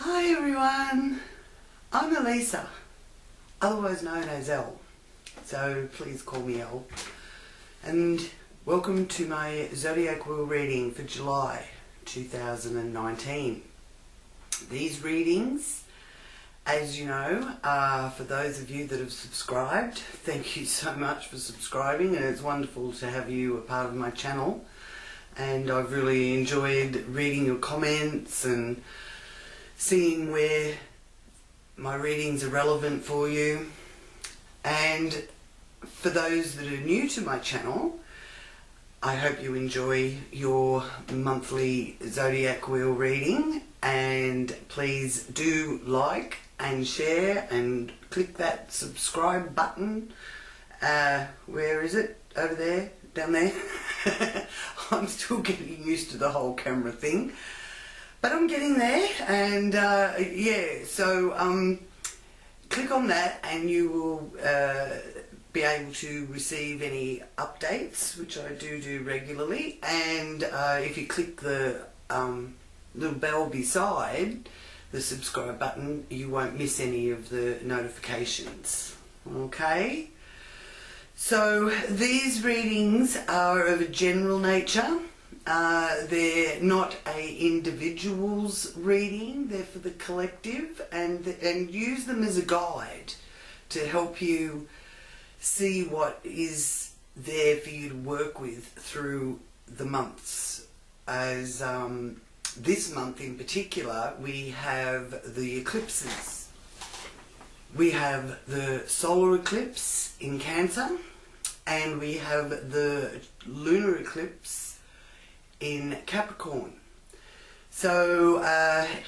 Hi everyone, I'm Elisa, otherwise known as Elle, so please call me Elle, and welcome to my Zodiac Wheel reading for July 2019. These readings, as you know, are for those of you that have subscribed. Thank you so much for subscribing, and it's wonderful to have you a part of my channel, and I've really enjoyed reading your comments and seeing where my readings are relevant for you. And for those that are new to my channel, I hope you enjoy your monthly Zodiac Wheel reading, and please do like and share and click that subscribe button. Where is it? Over there? Down there? I'm still getting used to the whole camera thing, but I'm getting there, and yeah, so click on that and you will be able to receive any updates, which I do regularly. And if you click the little bell beside the subscribe button, you won't miss any of the notifications. Okay, so these readings are of a general nature. They're not a individual's reading, they're for the collective, and use them as a guide to help you see what is there for you to work with through the months. As this month in particular, we have the eclipses. We have the solar eclipse in Cancer, and we have the lunar eclipse in Capricorn. So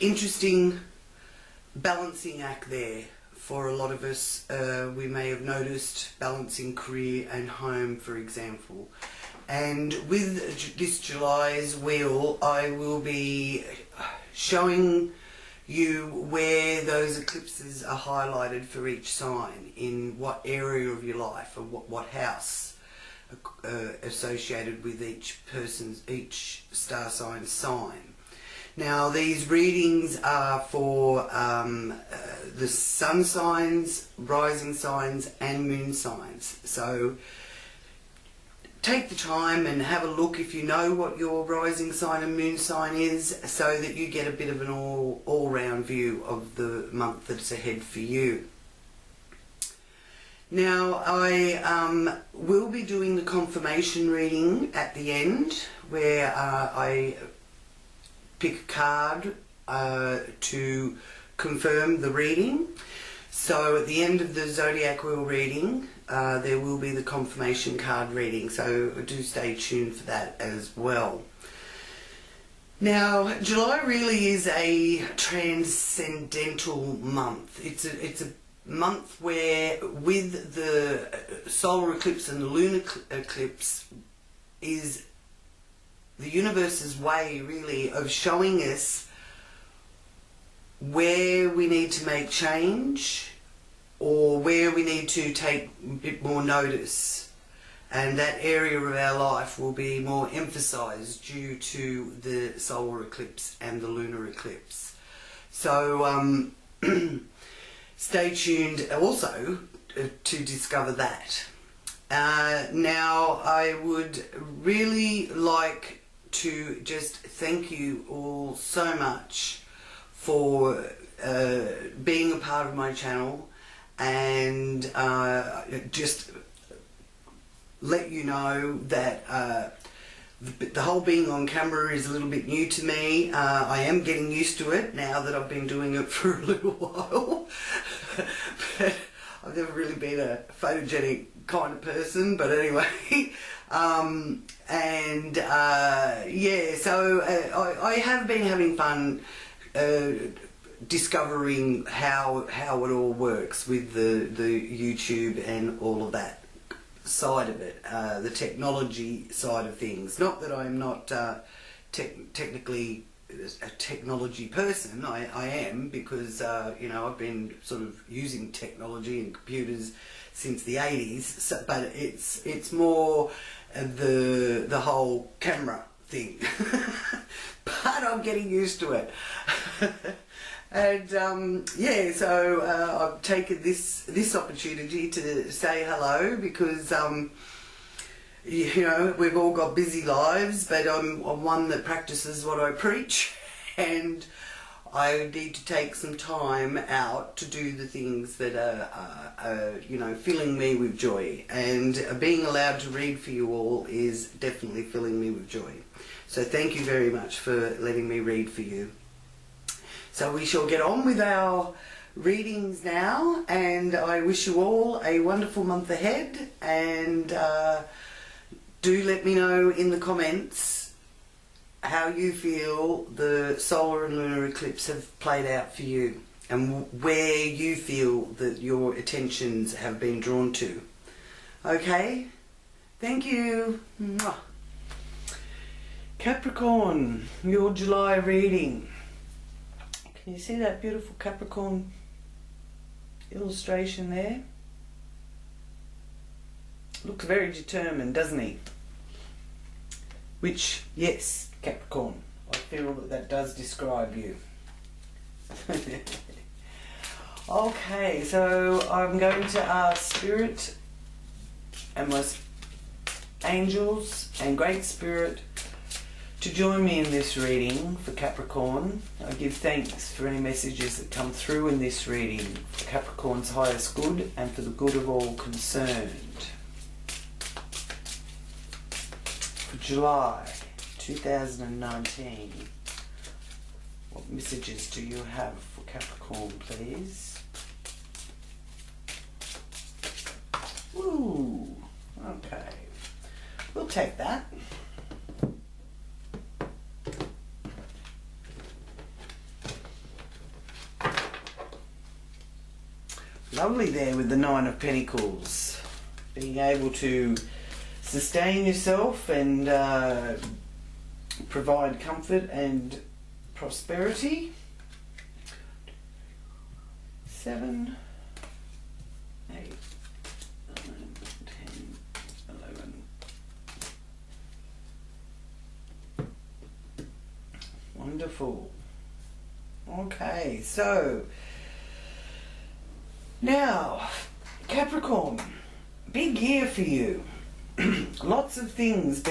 interesting balancing act there for a lot of us. We may have noticed balancing career and home, for example. And with this July's wheel, I will be showing you where those eclipses are highlighted for each sign, in what area of your life, or what house associated with each star sign. Now, these readings are for the sun signs, rising signs and moon signs. So take the time and have a look if you know what your rising sign and moon sign is, so that you get a bit of an all-round view of the month that's ahead for you. Now, I will be doing the confirmation reading at the end, where I pick a card to confirm the reading. So at the end of the Zodiac Wheel reading, there will be the confirmation card reading, so do stay tuned for that as well. Now, July really is a transcendental month. It's a month where, with the solar eclipse and the lunar eclipse, is the universe's way really of showing us where we need to make change, or where we need to take a bit more notice, and that area of our life will be more emphasized due to the solar eclipse and the lunar eclipse. So stay tuned also to discover that. Now, I would really like to just thank you all so much for being a part of my channel, and just let you know that the whole being on camera is a little bit new to me. I am getting used to it now that I've been doing it for a little while. But I've never really been a photogenic kind of person, but anyway. Yeah, so I have been having fun discovering how it all works with the YouTube and all of that side of it, the technology side of things. Not that I'm not technically a technology person. I am, because you know, I've been sort of using technology and computers since the 80s. So, but it's more the whole camera thing. but I'm getting used to it. And yeah, so I've taken this opportunity to say hello because you know, we've all got busy lives, but I'm one that practices what I preach, and I need to take some time out to do the things that are you know, filling me with joy. And being allowed to read for you all is definitely filling me with joy. So thank you very much for letting me read for you. So we shall get on with our readings now, and I wish you all a wonderful month ahead, and do let me know in the comments how you feel the solar and lunar eclipse have played out for you, and where you feel that your attentions have been drawn to. Okay? Thank you. Mwah. Capricorn, your July reading. Can you see that beautiful Capricorn illustration there? Looks very determined, doesn't he? Which, yes, Capricorn, I feel that does describe you. Okay, so I'm going to ask Spirit and my angels and Great Spirit to join me in this reading for Capricorn. I give thanks for any messages that come through in this reading for Capricorn's highest good and for the good of all concerned. For July 2019, what messages do you have for Capricorn, please? Ooh, okay. We'll take that. Lovely there with the Nine of Pentacles. Being able to sustain yourself and provide comfort and prosperity. 7, 8, 9, 10, 11. Wonderful. Okay, so now Capricorn, big year for you. Lots of things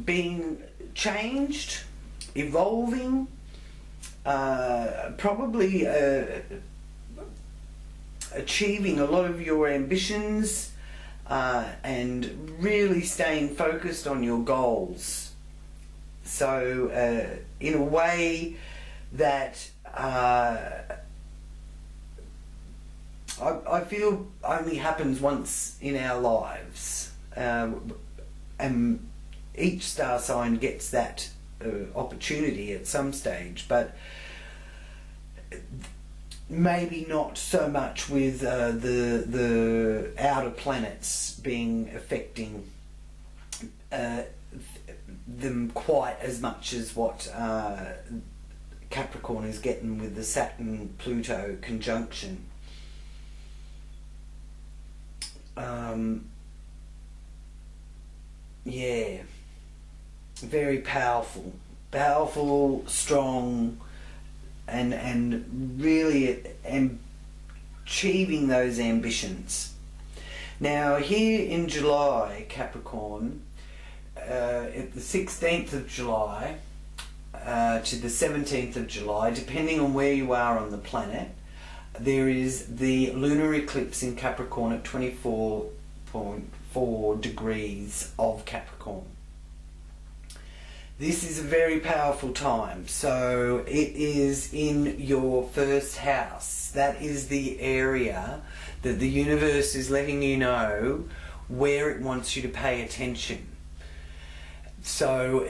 being changed, evolving, probably achieving a lot of your ambitions, and really staying focused on your goals. So in a way that I feel only happens once in our lives, and each star sign gets that opportunity at some stage, but maybe not so much with the outer planets affecting them quite as much as what Capricorn is getting with the Saturn-Pluto conjunction. Yeah, very powerful, strong, and really achieving those ambitions. Now here in July, Capricorn, at the 16th of July to the 17th of July, depending on where you are on the planet, there is the lunar eclipse in Capricorn at 24.4 degrees of Capricorn. This is a very powerful time. So it is in your first house. That is the area that the universe is letting you know where it wants you to pay attention. So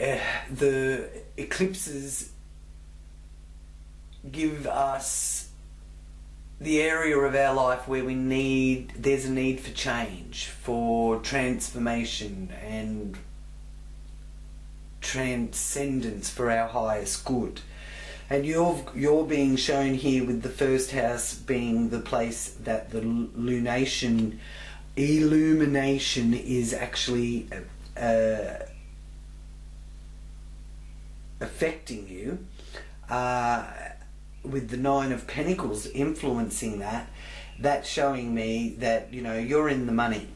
the eclipses give us the area of our life where there's a need for change, for transformation and transcendence for our highest good. And you're being shown here with the first house being the place that the illumination is actually affecting you, with the Nine of Pentacles influencing that, that's showing me that, you know, you're in the money.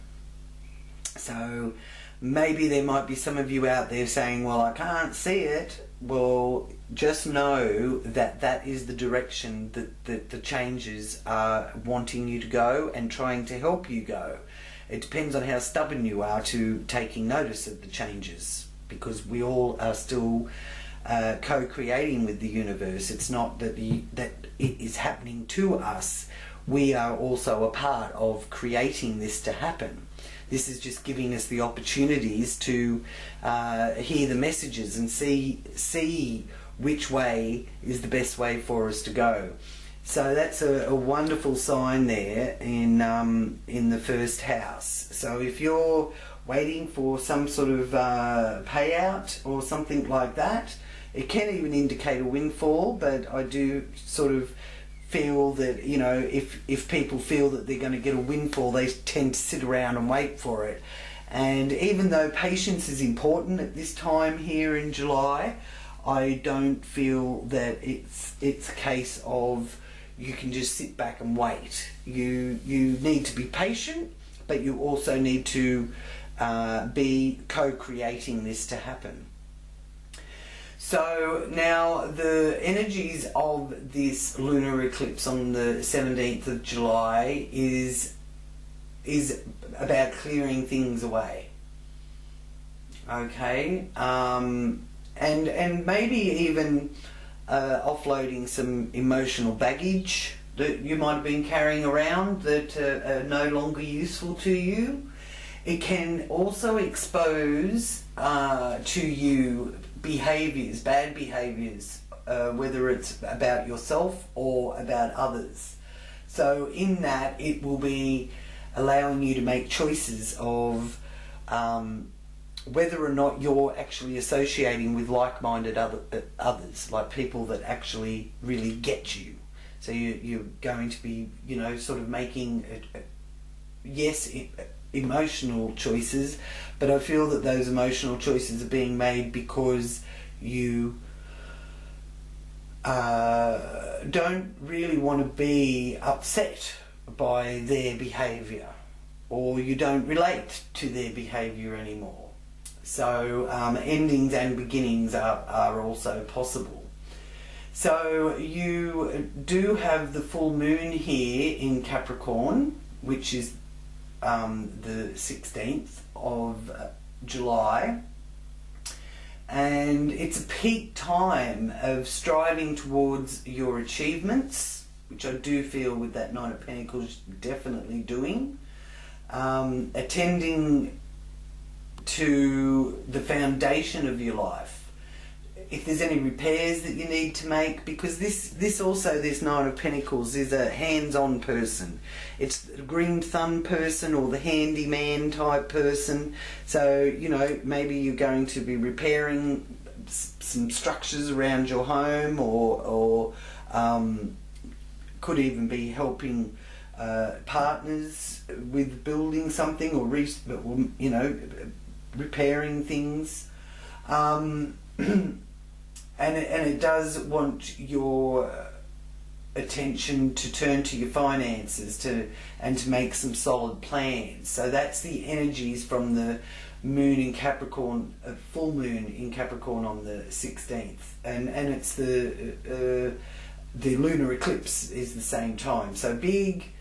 So maybe there might be some of you out there saying, well, I can't see it. Well, just know that that is the direction that the changes are wanting you to go and trying to help you go. It depends on how stubborn you are to taking notice of the changes, because we all are still co-creating with the universe. It's not that that it is happening to us. We are also a part of creating this to happen. This is just giving us the opportunities to hear the messages and see which way is the best way for us to go. So that's a wonderful sign there in the first house. So if you're waiting for some sort of payout or something like that, it can even indicate a windfall, but I do sort of feel that, you know, if people feel that they're going to get a windfall, they tend to sit around and wait for it. And even though patience is important at this time here in July, I don't feel that it's a case of you can just sit back and wait. You need to be patient, but you also need to be co-creating this to happen. So now the energies of this lunar eclipse on the 17th of July is about clearing things away. Okay, and maybe even offloading some emotional baggage that you might have been carrying around that are no longer useful to you. It can also expose to you behaviours, bad behaviours, whether it's about yourself or about others. So in that, it will be allowing you to make choices of whether or not you're actually associating with like-minded others, like people that actually really get you. So you're going to be, you know, sort of making, emotional choices, but I feel that those emotional choices are being made because you don't really want to be upset by their behaviour, or you don't relate to their behaviour anymore. So endings and beginnings are also possible. So you do have the full moon here in Capricorn, which is the 16th of July, and it's a peak time of striving towards your achievements, which I do feel with that Nine of Pentacles definitely doing, attending to the foundation of your life. If there's any repairs that you need to make, because this Nine of Pentacles is a hands-on person. It's the green thumb person or the handyman type person. So, you know, maybe you're going to be repairing some structures around your home, or could even be helping partners with building something, or you know, repairing things. And it does want your attention to turn to your finances and to make some solid plans. So that's the energies from the moon in Capricorn, full moon in Capricorn on the 16th, and it's the lunar eclipse is the same time. So big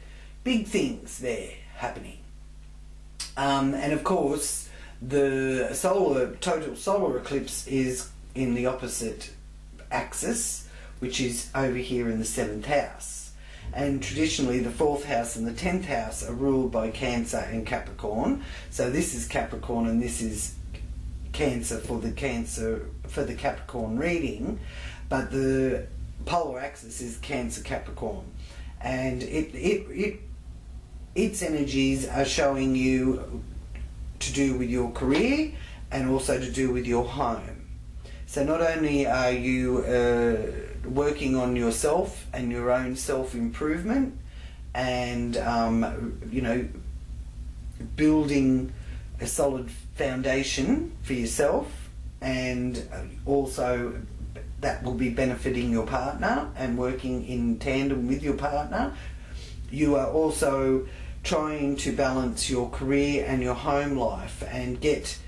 things there happening, and of course the total solar eclipse is in the opposite axis, which is over here in the 7th house. And traditionally the 4th house and the 10th house are ruled by Cancer and Capricorn. So this is Capricorn and this is Cancer for the Capricorn reading, but the polar axis is Cancer Capricorn, and its energies are showing you to do with your career and also to do with your home. So not only are you working on yourself and your own self-improvement and you know, building a solid foundation for yourself, and also that will be benefiting your partner and working in tandem with your partner. You are also trying to balance your career and your home life and get,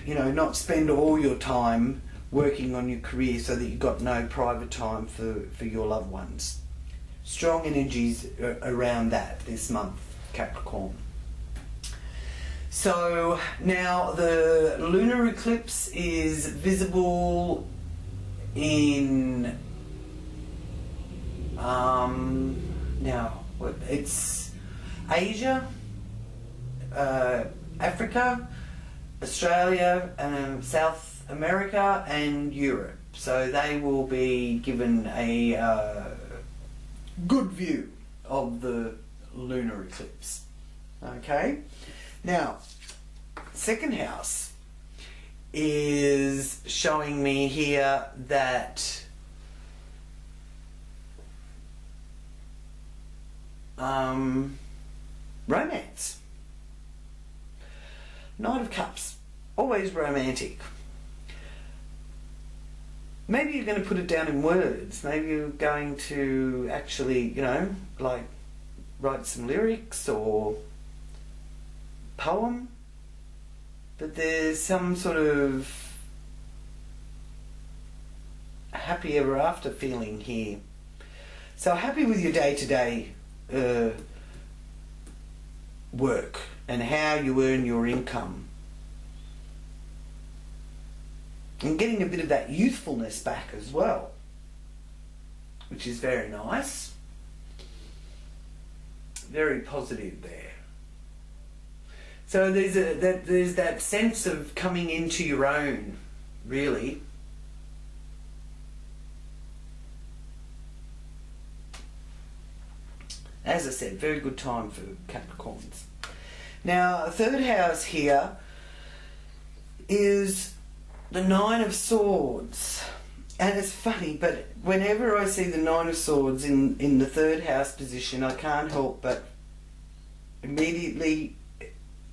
not spend all your time working on your career so that you've got no private time for your loved ones. Strong energies around that this month, Capricorn. So now the lunar eclipse is visible in it's Asia, Africa, Australia, South America and Europe. So they will be given a good view of the lunar eclipse. Okay, now second house is showing me here that romance. Knight of Cups, always romantic. Maybe you're going to put it down in words. Maybe you're going to actually, like write some lyrics or poem. But there's some sort of happy ever after feeling here. So happy with your day-to-day work and how you earn your income. And getting a bit of that youthfulness back as well, which is very nice. Very positive there. So there's that sense of coming into your own, really. As I said, very good time for Capricorns. Now, third house here is the Nine of Swords. And it's funny, but whenever I see the Nine of Swords in the third house position, I can't help but immediately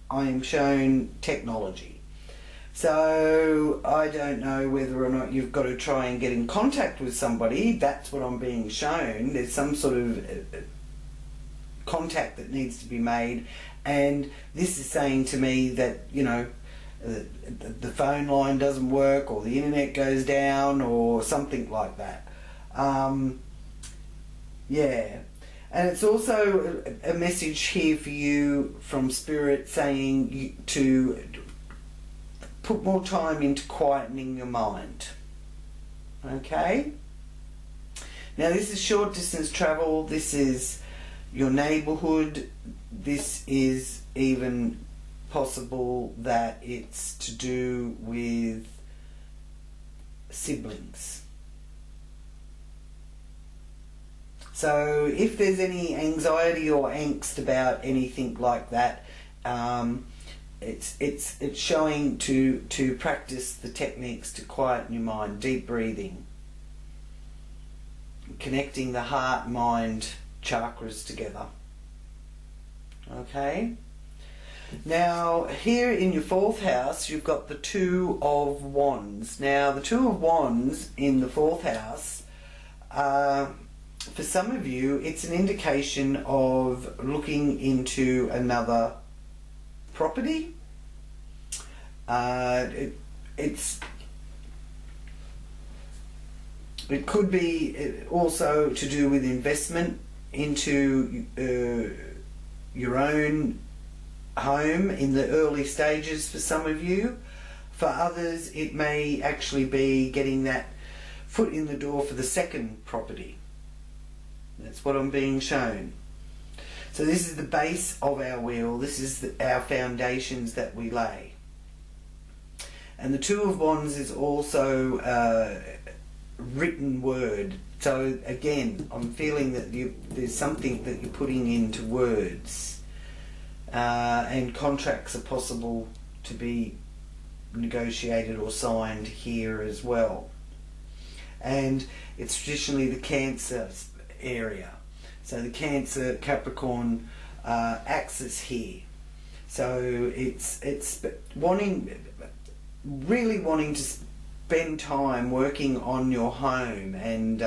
I am shown technology. So I don't know whether or not you've got to try and get in contact with somebody. That's what I'm being shown. There's some sort of contact that needs to be made, and this is saying to me that the phone line doesn't work or the internet goes down or something like that. Yeah. And it's also a message here for you from Spirit saying to put more time into quietening your mind. Okay? Now this is short distance travel, this is your neighbourhood, this is even possible that it's to do with siblings. So if there's any anxiety or angst about anything like that, it's showing to practice the techniques to quieten your mind, deep breathing, connecting the heart, mind, chakras together. Okay? Now here in your fourth house you've got the Two of Wands. Now the Two of Wands in the fourth house, for some of you it's an indication of looking into another property. It could be also to do with investment into your own home in the early stages for some of you. For others it may actually be getting that foot in the door for the second property. That's what I'm being shown. So this is the base of our wheel, this is our foundations that we lay. And the Two of Wands is also written word. So again, I'm feeling that there's something that you're putting into words, and contracts are possible to be negotiated or signed here as well. And it's traditionally the Cancer area. So the Cancer Capricorn axis here. So it's really wanting to spend time working on your home and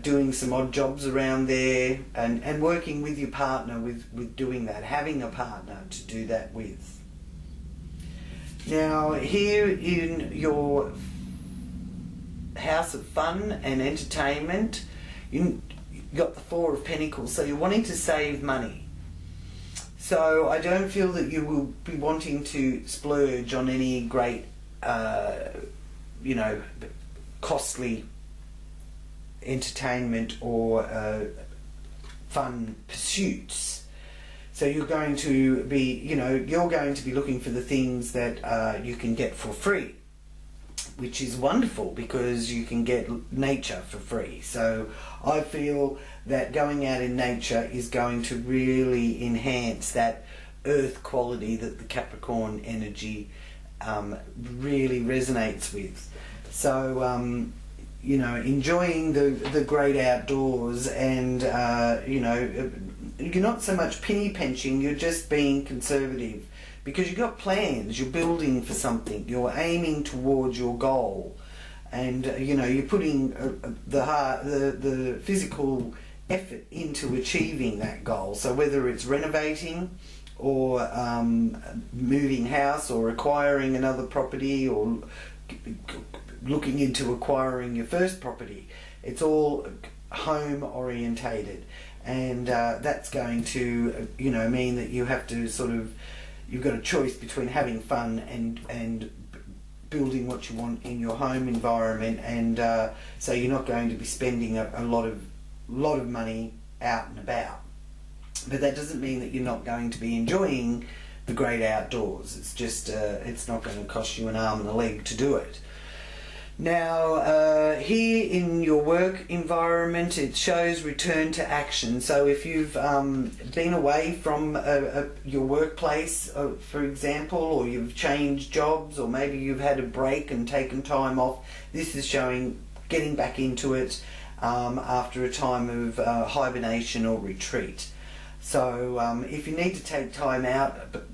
doing some odd jobs around there, and working with your partner with doing that, having a partner to do that with. Now here in your house of fun and entertainment, you got the Four of Pentacles, so you're wanting to save money. So I don't feel that you will be wanting to splurge on any great, you know, costly entertainment or fun pursuits. So you're going to be, you know, you're going to be looking for the things that you can get for free, which is wonderful because you can get nature for free. So I feel that going out in nature is going to really enhance that earth quality that the Capricorn energy really resonates with. So you know, enjoying the great outdoors, and you know, you're not so much penny pinching, you're just being conservative because you've got plans, you're building for something, you're aiming towards your goal, and you know, you're putting the physical effort into achieving that goal. So whether it's renovating or moving house or acquiring another property or looking into acquiring your first property, it's all home orientated, and that's going to, you know, mean that you have to sort of, you've got a choice between having fun and building what you want in your home environment, and so you're not going to be spending a lot of money out and about. But that doesn't mean that you're not going to be enjoying the great outdoors. It's just it's not going to cost you an arm and a leg to do it. Now here in your work environment, it shows return to action. So if you've been away from your workplace, for example, or you've changed jobs, or maybe you've had a break and taken time off, this is showing getting back into it after a time of hibernation or retreat. So if you need to take time out, but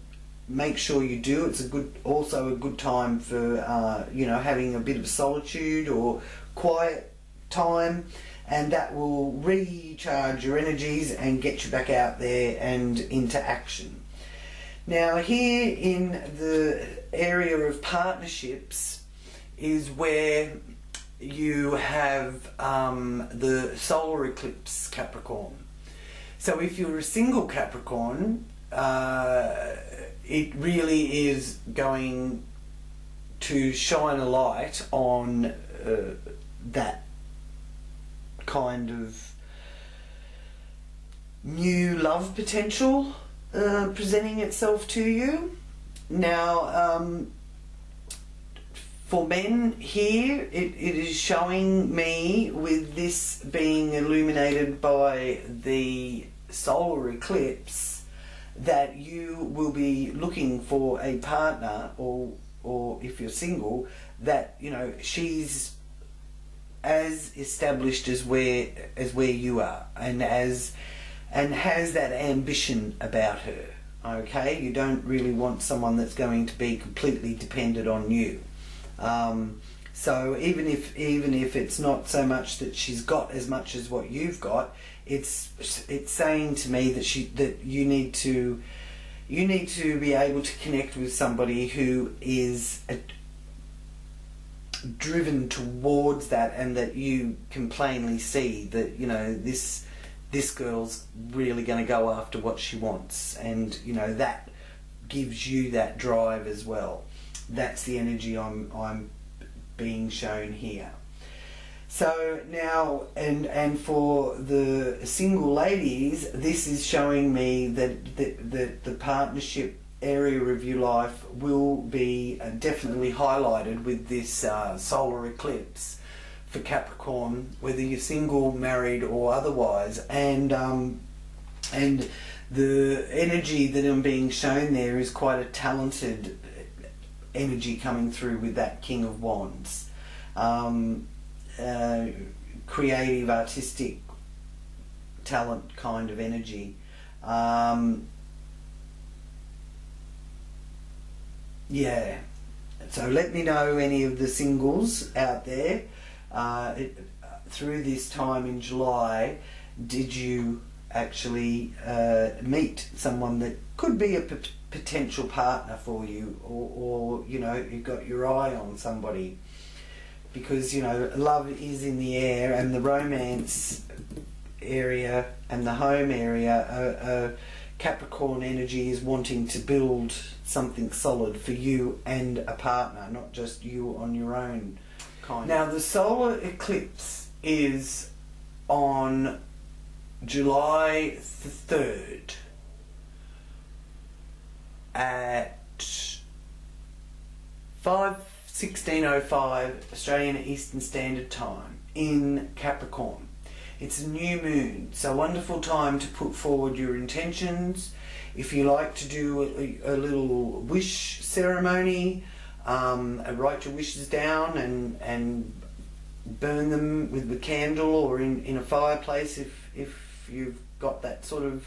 make sure you do. It's also a good time for you know, having a bit of solitude or quiet time, and that will recharge your energies and get you back out there and into action. Now here in the area of partnerships is where you have the solar eclipse Capricorn. So if you're a single Capricorn, it really is going to shine a light on that kind of new love potential presenting itself to you. Now for men here, it is showing me, with this being illuminated by the solar eclipse, that you will be looking for a partner, or if you're single, that, you know, she's as established as where you are, and has that ambition about her. Okay, you don't really want someone that's going to be completely dependent on you. So even if it's not so much that she's got as much as what you've got, it's saying to me that you need to be able to connect with somebody who is driven towards that, and that you can plainly see that, you know, this girl's really going to go after what she wants, and you know, that gives you that drive as well. That's the energy I'm being shown here. So now, and for the single ladies, this is showing me that the partnership area of your life will be definitely highlighted with this solar eclipse for Capricorn, whether you're single, married, or otherwise. And the energy that I'm being shown there is quite a talented energy coming through with that King of Wands. Creative, artistic, talent kind of energy. Yeah, So let me know, any of the singles out there, through this time in July, did you actually meet someone that could be a potential partner for you, or you know, you've got your eye on somebody? Because, you know, love is in the air, and the romance area and the home area, Capricorn energy is wanting to build something solid for you and a partner, not just you on your own. Now, the solar eclipse is on July the 3rd at 16:05 Australian Eastern Standard Time in Capricorn. It's a new moon, so wonderful time to put forward your intentions. If you like to do a little wish ceremony, write your wishes down and burn them with a candle or in a fireplace if you've got that sort of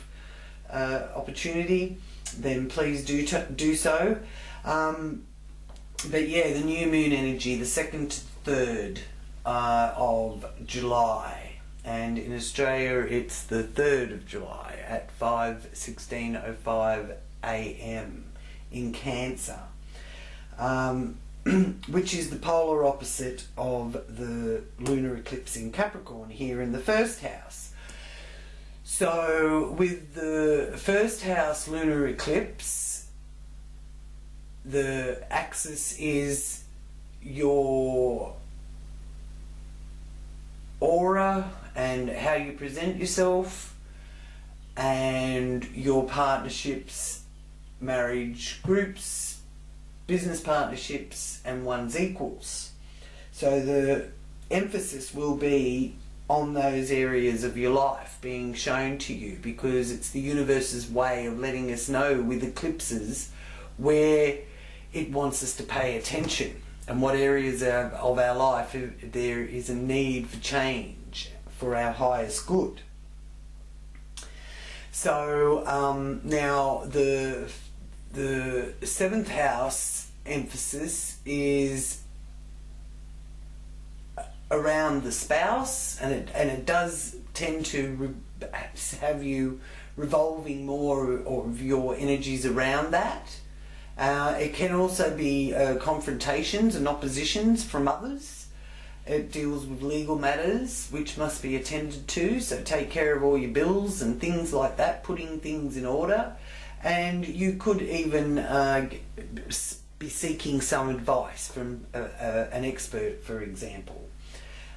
opportunity, then please do so. But yeah, the new moon energy, the 2nd to 3rd of July, and in Australia it's the 3rd of July at 16:05 AM in Cancer, which is the polar opposite of the lunar eclipse in Capricorn here in the 1st house. So with the 1st house lunar eclipse, the axis is your aura and how you present yourself, and your partnerships, marriage groups, business partnerships, and one's equals. So the emphasis will be on those areas of your life being shown to you, because it's the universe's way of letting us know with eclipses where it wants us to pay attention and what areas of our life there is a need for change for our highest good. So now the 7th house emphasis is around the spouse, and it does tend to have you revolving more of your energies around that. It can also be confrontations and oppositions from others. It deals with legal matters which must be attended to, so take care of all your bills and things like that, putting things in order. And you could even be seeking some advice from an expert, for example.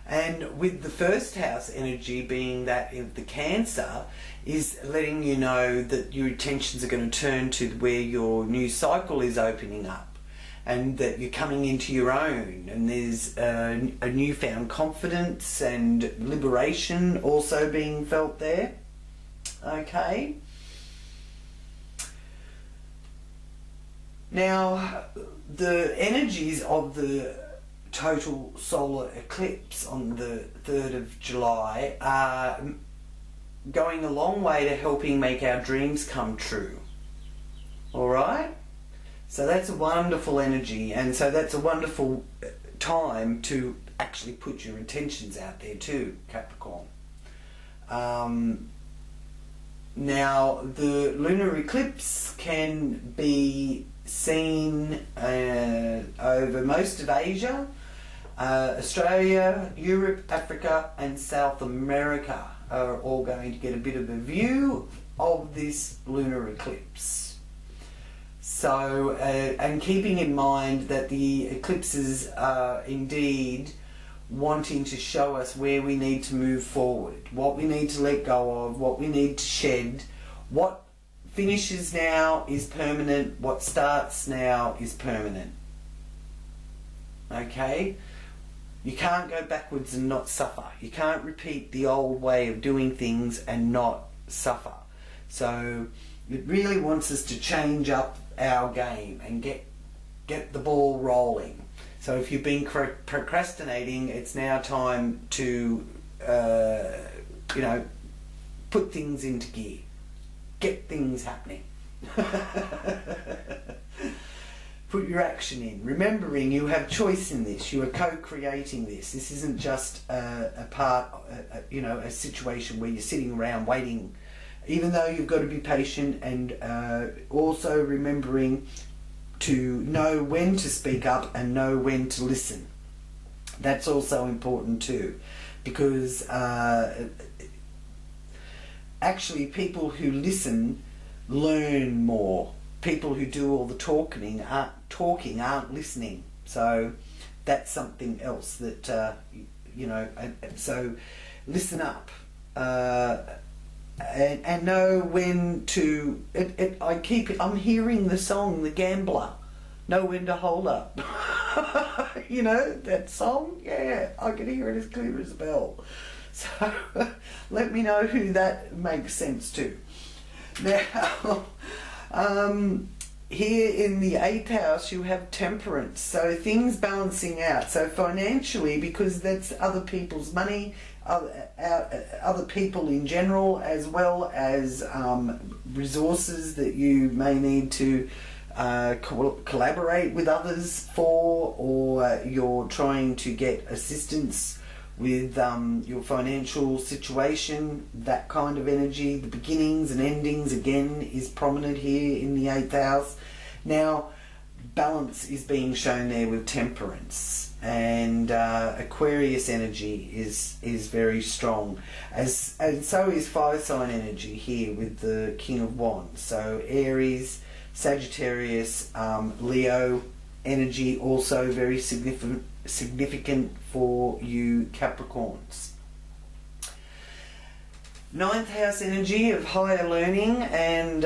And with the 1st house energy being that of the Cancer, is letting you know that your attentions are going to turn to where your new cycle is opening up, and that you're coming into your own, and there's a newfound confidence and liberation also being felt there. Okay. Now, the energies of the total solar eclipse on the 3rd of July are going a long way to helping make our dreams come true. Alright? So that's a wonderful energy, and so that's a wonderful time to actually put your intentions out there too, Capricorn. Now, the lunar eclipse can be seen over most of Asia, Australia, Europe, Africa and South America are all going to get a bit of a view of this lunar eclipse. So, and keeping in mind that the eclipses are indeed wanting to show us where we need to move forward, what we need to let go of, what we need to shed, what finishes now is permanent, what starts now is permanent. Okay? You can't go backwards and not suffer. You can't repeat the old way of doing things and not suffer. So it really wants us to change up our game and get the ball rolling. So if you've been procrastinating, it's now time to you know, put things into gear, get things happening. put your action in, remembering you have choice in this. You are co-creating this. This isn't just you know, a situation where you're sitting around waiting, even though you've got to be patient, and also remembering to know when to speak up and know when to listen. That's also important too, because actually people who listen learn more. People who do all the talking aren't listening. So that's something else that you know. So listen up and know when to. I'm hearing the song "The Gambler." Know when to hold up. You know that song? Yeah, I can hear it as clear as a bell. So let me know who that makes sense to. Now, here in the 8th house you have temperance, so things balancing out. So financially, because that's other people's money, other people in general, as well as resources that you may need to collaborate with others for, or you're trying to get assistance with your financial situation, that kind of energy. The beginnings and endings again is prominent here in the 8th house. Now balance is being shown there with temperance, and Aquarius energy is very strong, and so is fire sign energy here with the King of Wands. So Aries, Sagittarius, Leo energy also very significant for you Capricorns. 9th house energy of higher learning and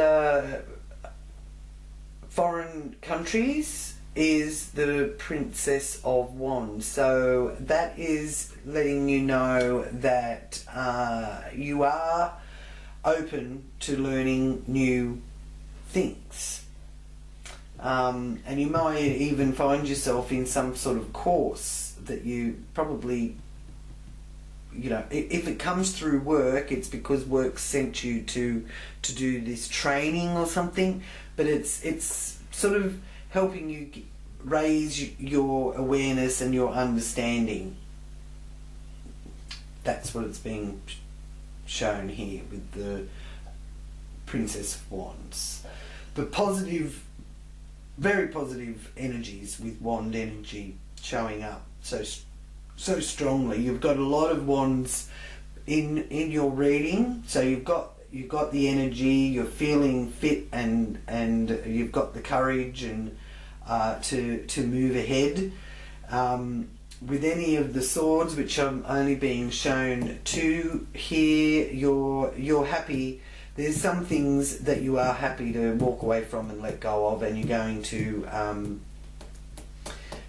foreign countries is the Princess of Wands. So that is letting you know that you are open to learning new things. And you might even find yourself in some sort of course that you probably, you know, if it comes through work, it's because work sent you to do this training or something, but it's sort of helping you raise your awareness and your understanding. That's what it's being shown here with the Princess of Wands. The positive, very positive energies with wand energy showing up so strongly. You've got a lot of wands in your reading, so you've got the energy, you're feeling fit, and you've got the courage and to move ahead. With any of the swords, which I'm only being shown to here, you're happy. There's some things that you are happy to walk away from and let go of, and you're going to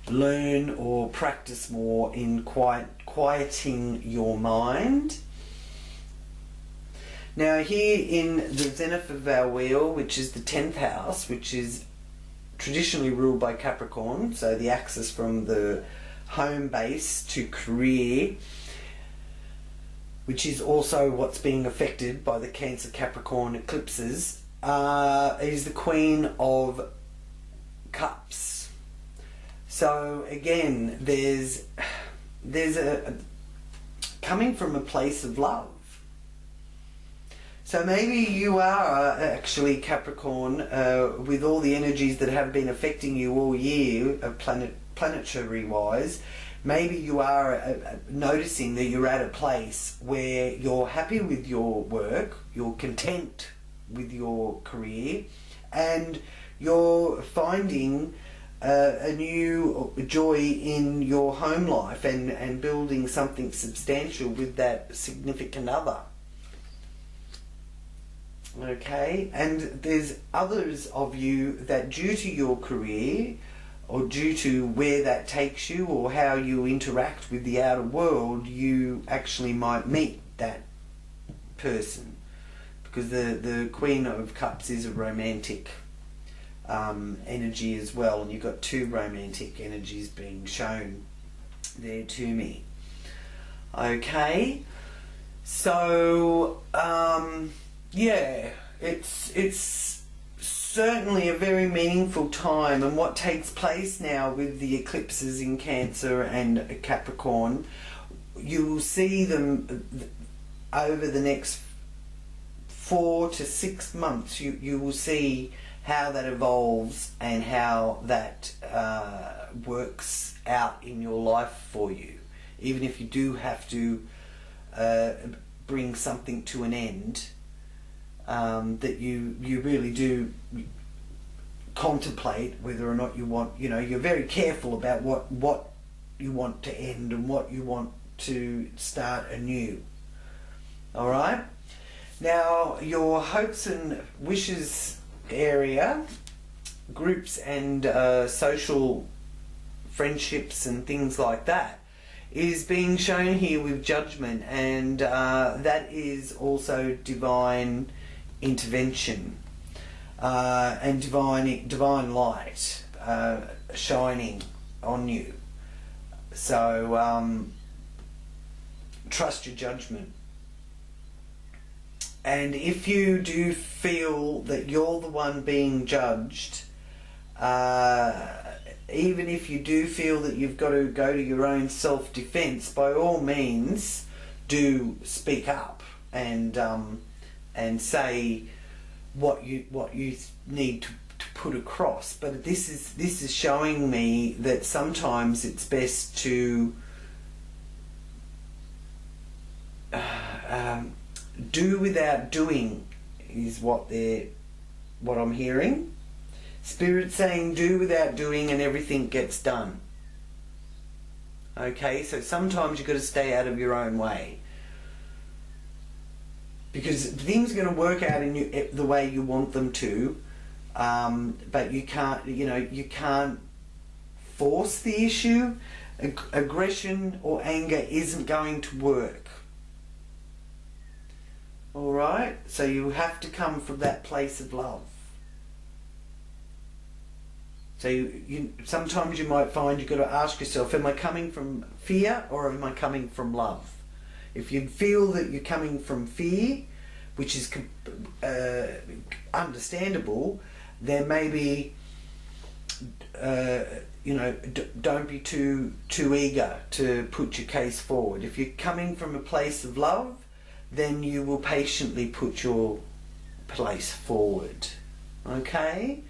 learn or practice more in quieting your mind. Now here in the zenith of our wheel, which is the 10th house, which is traditionally ruled by Capricorn, so the axis from the home base to career, which is also what's being affected by the Cancer Capricorn eclipses, is the Queen of Cups. So again, there's a coming from a place of love. So maybe you are actually Capricorn, with all the energies that have been affecting you all year, planetary wise. Maybe you are noticing that you're at a place where you're happy with your work, you're content with your career, and you're finding a new joy in your home life and building something substantial with that significant other. Okay, and there's others of you that due to your career, or due to where that takes you, or how you interact with the outer world, you actually might meet that person, because the Queen of Cups is a romantic energy as well, and you've got two romantic energies being shown there to me. Okay, so yeah, it's certainly a very meaningful time, and what takes place now with the eclipses in Cancer and Capricorn, you will see them over the next 4 to 6 months. You will see how that evolves and how that works out in your life for you, even if you do have to bring something to an end. That you really do contemplate whether or not you want, you're very careful about what you want to end and what you want to start anew. Alright? Now, your hopes and wishes area, groups and social friendships and things like that, is being shown here with Judgment, and that is also divine intervention and divine light shining on you. So trust your judgment, and if you do feel that you're the one being judged, even if you do feel that you've got to go to your own self-defense, by all means do speak up and say what you need to put across. But this is showing me that sometimes it's best to do without doing, is what I'm hearing. Spirit saying do without doing and everything gets done. Okay, so sometimes you've got to stay out of your own way, because things are going to work out in the way you want them to, but you can't force the issue. Aggression or anger isn't going to work. Alright, so you have to come from that place of love. So sometimes you might find you've got to ask yourself, am I coming from fear or am I coming from love? If you feel that you're coming from fear, which is understandable, then maybe don't be too eager to put your case forward. If you're coming from a place of love, then you will patiently put your place forward. Okay?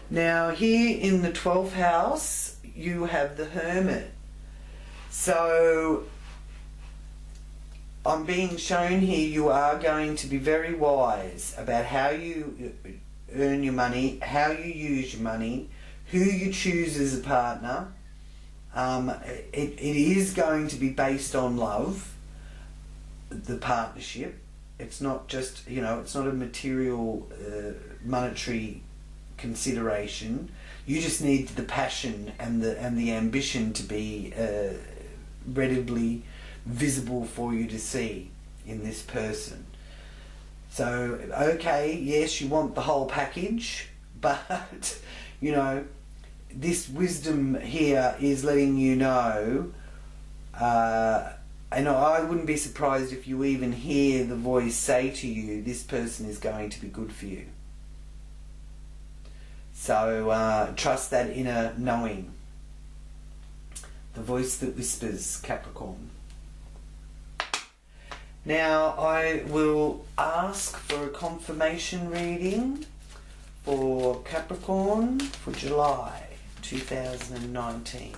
Now here in the 12th house you have the Hermit. So I'm being shown here you are going to be very wise about how you earn your money, how you use your money, who you choose as a partner. It is going to be based on love, the partnership. It's not just, it's not a material, monetary consideration. You just need the passion and the ambition to be readily visible for you to see in this person. So okay, yes, you want the whole package, but this wisdom here is letting you know, and I wouldn't be surprised if you even hear the voice say to you, this person is going to be good for you. So trust that inner knowing, the voice that whispers, Capricorn. Now I will ask for a confirmation reading for Capricorn for July 2019.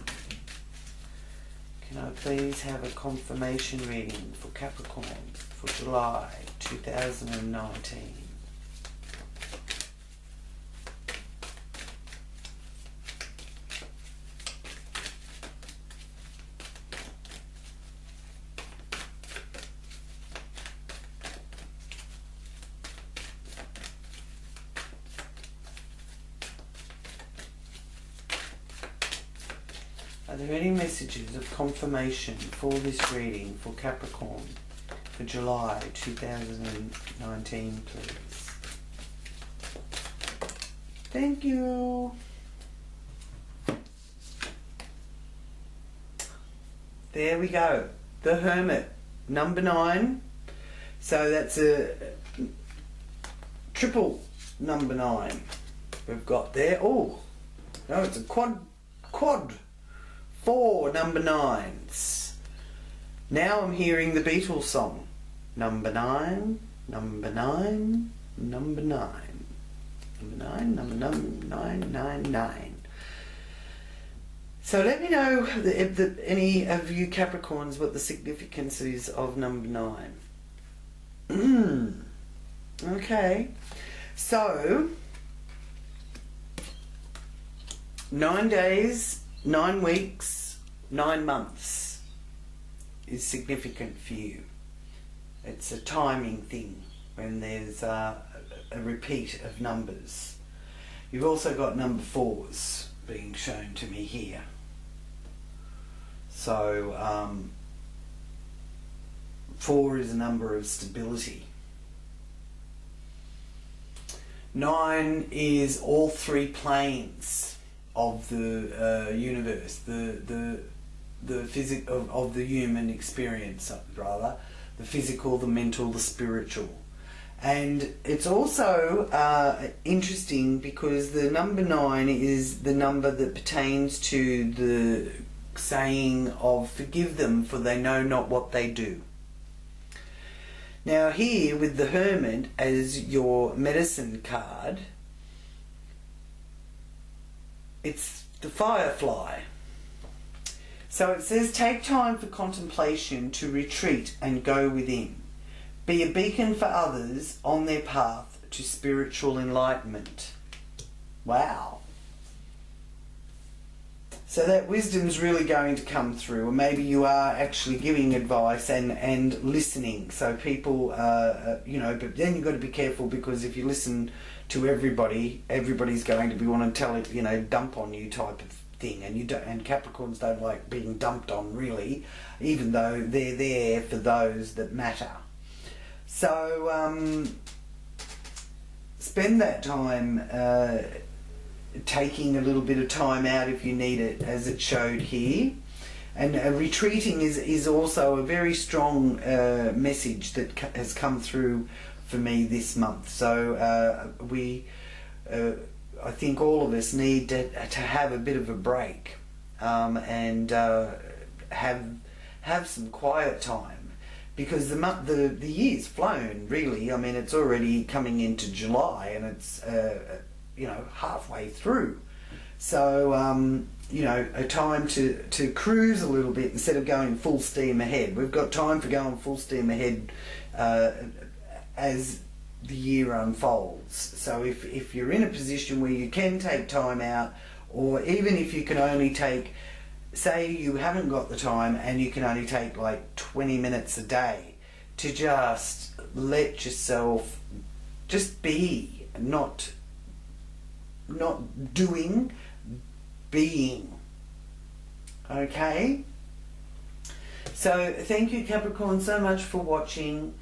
Can I please have a confirmation reading for Capricorn for July 2019? Are there any messages of confirmation for this reading for Capricorn for July 2019, please? Thank you. There we go. The Hermit, number 9. So that's a triple number 9. we've got there. Oh, no, it's a quad 4 number 9s. Now I'm hearing the Beatles song. Number 9, number 9, number 9. Number 9, number 9. So let me know if any of you Capricorns what the significance is of number 9. Okay. So 9 days, 9 weeks, 9 months is significant for you. It's a timing thing when there's a repeat of numbers. You've also got number 4s being shown to me here. So 4 is a number of stability. 9 is all 3 planes of the universe, the physical of the human experience, rather, the physical, the mental, the spiritual. And it's also interesting because the number 9 is the number that pertains to the saying of forgive them for they know not what they do. Now here with the Hermit as your medicine card, it's the Firefly. So it says take time for contemplation to retreat and go within. Be a beacon for others on their path to spiritual enlightenment. Wow. So that wisdom's really going to come through, or maybe you are actually giving advice and listening. So people, you know, but then you've got to be careful because if you listen to everybody, everybody's going to be wanting to tell it, you know, dump on you type of thing. And you don't, and Capricorns don't like being dumped on really, even though they're there for those that matter. So spend that time taking a little bit of time out if you need it, as it showed here. And retreating is also a very strong message that has come through for me this month. So I think all of us need to have a bit of a break and have some quiet time, because the year's flown really. I mean, it's already coming into July and it's you know, halfway through. So you know, a time to cruise a little bit instead of going full steam ahead. We've got time for going full steam ahead as the year unfolds. So if you're in a position where you can take time out, or even if you can only take, say you haven't got the time and you can only take like 20 minutes a day to just let yourself just be, not doing, being. Okay? So thank you Capricorn so much for watching.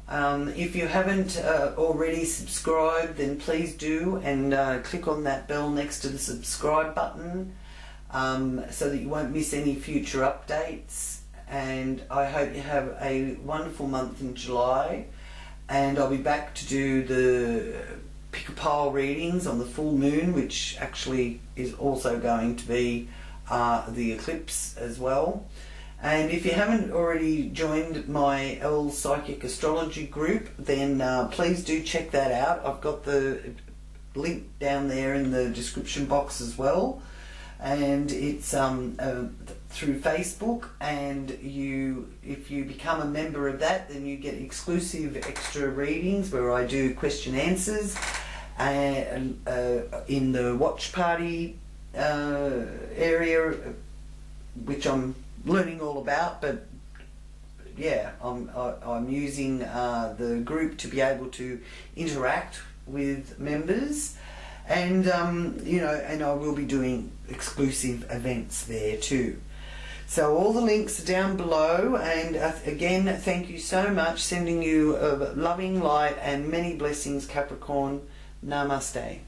If you haven't already subscribed, then please do, and click on that bell next to the subscribe button so that you won't miss any future updates. And I hope you have a wonderful month in July, and I'll be back to do the pick a pile readings on the full moon, which actually is also going to be the eclipse as well. And if you haven't already joined my L Psychic Astrology group, then please do check that out. I've got the link down there in the description box as well, and it's through Facebook. And if you become a member of that, then you get exclusive extra readings where I do question answers, and in the watch party area, which I'm learning all about. But yeah, I'm using the group to be able to interact with members, and you know, and I will be doing exclusive events there too. So all the links are down below, and again, thank you so much. Sending you loving light and many blessings, Capricorn. Namaste.